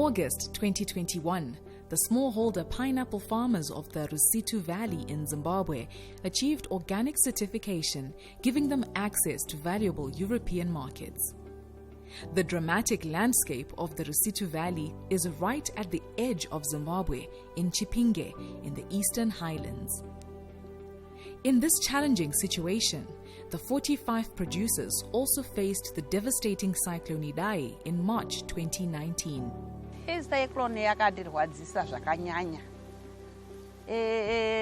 August 2021, the smallholder pineapple farmers of the Rusitu Valley in Zimbabwe achieved organic certification, giving them access to valuable European markets. The dramatic landscape of the Rusitu Valley is right at the edge of Zimbabwe in Chipinge in the Eastern Highlands. In this challenging situation, the 45 producers also faced the devastating Cyclone Idai in March 2019. Cyclone yakatirwadzisa zvakanyanya.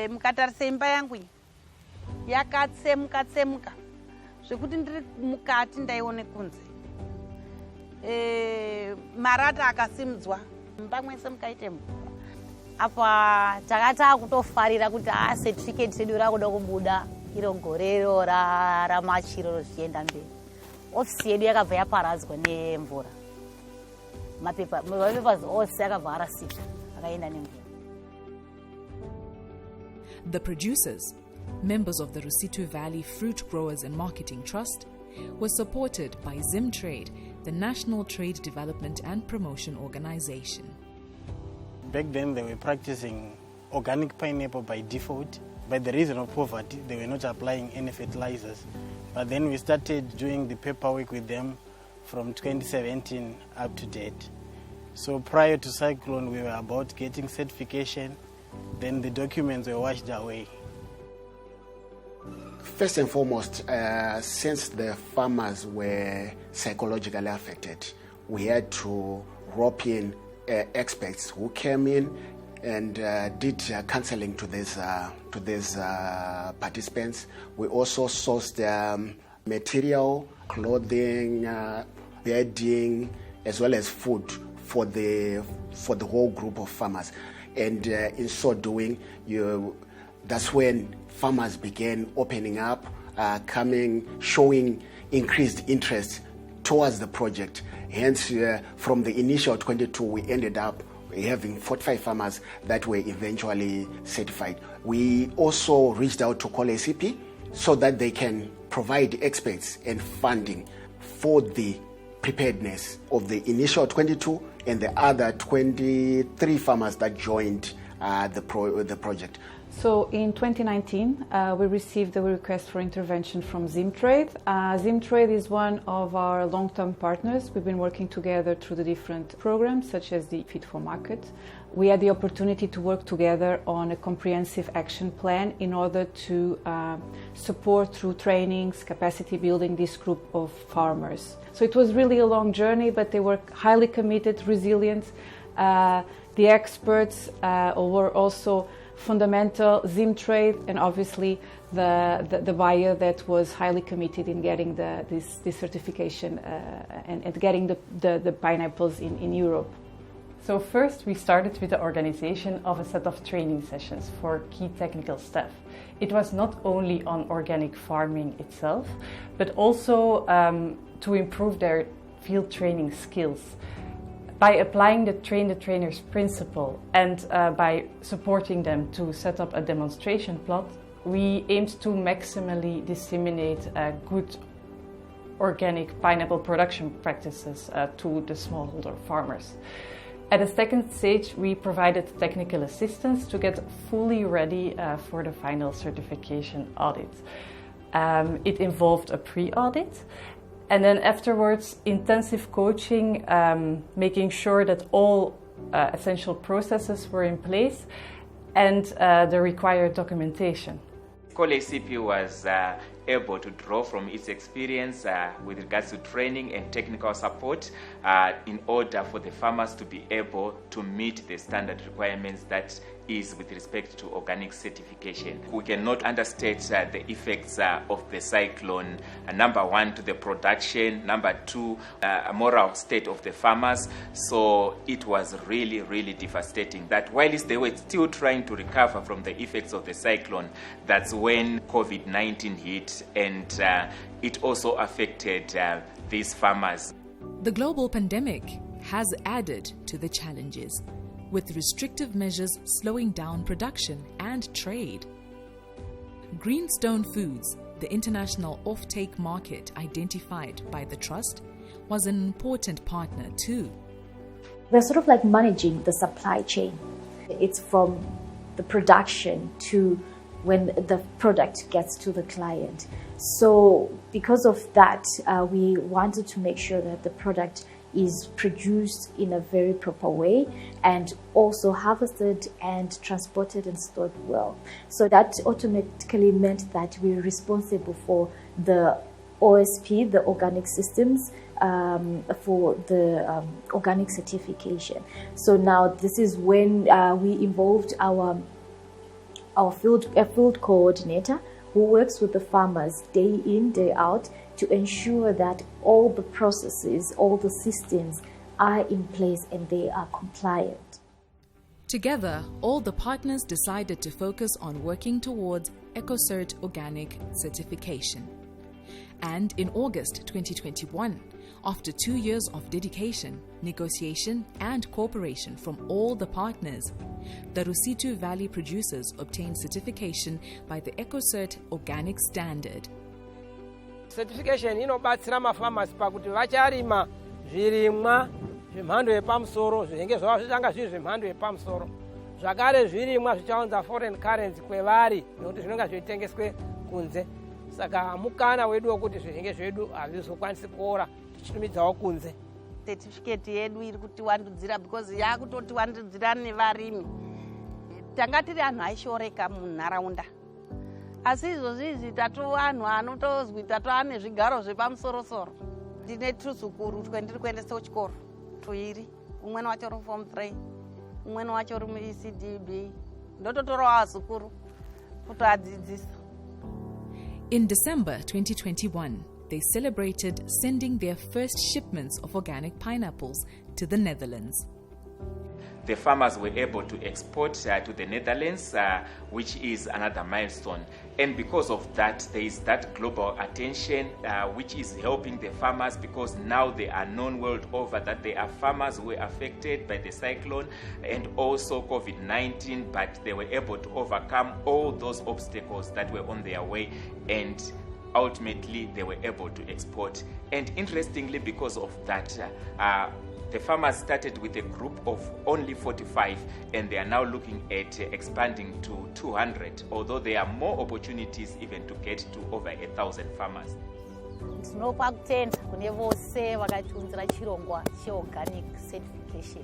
Mukatarisa imba yangu yakatsemuka zvekuti ndiri mukati ndaione kunze. Marata akasimudzwa pamwese mukaite mvura. Apa takata kutofarira kuti certificate sedu rakuda kubuda iro gorero ramachiro zvienda mberi. Ofisi yedu yakabva yaparadzwa nemvura. Mapapers ose akabva arasika akaenda nemvura. The producers, members of the Rusitu Valley Fruit Growers and Marketing Trust, were supported by Zimtrade, the National Trade Development and Promotion Organization. Back then they were practicing organic pineapple by default. By the reason of poverty, they were not applying any fertilizers. But then we started doing the paperwork with them from 2017 up to date. So prior to Cyclone, we were about getting certification, then the documents were washed away. First and foremost, since the farmers were psychologically affected, we had to rope in experts who came in and did counseling to these participants. We also sourced material, clothing, bedding, as well as food for the whole group of farmers. And in so doing, that's when farmers began opening up, showing increased interest towards the project. Hence, from the initial 22, we ended up having 45 farmers that were eventually certified. We also reached out to COLEAD so that they can provide experts and funding for the preparedness of the initial 22 and the other 23 farmers that joined the project. So in 2019, we received a request for intervention from Zimtrade. Zimtrade is one of our long-term partners. We've been working together through the different programs, such as the Fit for Market. We had the opportunity to work together on a comprehensive action plan in order to support through trainings, capacity building this group of farmers. So it was really a long journey, but they were highly committed, resilient. The experts were also fundamental, Zimtrade, and obviously the buyer that was highly committed in getting this certification and getting the pineapples in Europe. So first we started with the organization of a set of training sessions for key technical staff. It was not only on organic farming itself, but also to improve their field training skills. By applying the train the trainers principle and by supporting them to set up a demonstration plot, we aimed to maximally disseminate good organic pineapple production practices to the smallholder farmers. At the second stage, we provided technical assistance to get fully ready for the final certification audit. It involved a pre-audit. And then afterwards, intensive coaching, making sure that all essential processes were in place and the required documentation. COLEAD was able to draw from its experience with regards to training and technical support in order for the farmers to be able to meet the standard requirements that is with respect to organic certification. We cannot understate the effects of the cyclone, number one, to the production, number two, moral state of the farmers. So it was really, really devastating. That whilst they were still trying to recover from the effects of the cyclone, that's when COVID-19 hit, and it also affected these farmers. The global pandemic has added to the challenges, with restrictive measures slowing down production and trade. Greenstone Foods, the international off-take market identified by the Trust, was an important partner too. We're sort of like managing the supply chain. It's from the production to when the product gets to the client. So because of that, we wanted to make sure that the product is produced in a very proper way and also harvested and transported and stored well. So that automatically meant that we're responsible for the OSP, the organic systems, for the organic certification. So now this is when we involved our field coordinator who works with the farmers day in, day out to ensure that all the processes, all the systems are in place and they are compliant. Together, all the partners decided to focus on working towards ECOCERT organic certification. And in August 2021, after 2 years of dedication, negotiation, and cooperation from all the partners, the Rusitu Valley producers obtained certification by the ECOCERT organic standard. Certification inobatsira mafarmers pakuti vacharima zvirimwa zvemhando yepamusoro zvinenge zvava zvichanga zviri zvemhando yepamusoro zvakare zvirimwa zvichaunza foreign currency kwevari nekuti zvinenge zveitengeswe kunze saka mukana wedu wekuti zvinenge zvedu hazvizokwanisi kuora tichitumidzawo kunze. Certificate yedu iri kutiwandudzira because yakutotiwandudzira nevarimi. Tanga tiri anhu aishoreka munharaunda. Asi izvozvi vanhu vanotozwi ane zvigaro zvepamusoro-soro. Ndine tuzukuru twendiri kuendesa kuchikoro tuiri. Umweni wacho uri form 3, umweni wacho uri muECDB. Ndototorawo vazukuru kutoadzidzisa. In December 2021, they celebrated sending their first shipments of organic pineapples to the Netherlands. The farmers were able to export to the Netherlands, which is another milestone. And because of that, there is that global attention, which is helping the farmers because now they are known world over that there are farmers who were affected by the cyclone and also COVID-19, but they were able to overcome all those obstacles that were on their way, and ultimately they were able to export. And interestingly, because of that, the farmers started with a group of only 45 and they are now looking at expanding to 200, although there are more opportunities even to get to over 1,000 farmers. Tinopa kutenda kune vose vakatiunzira chirongwa cheorganic certification.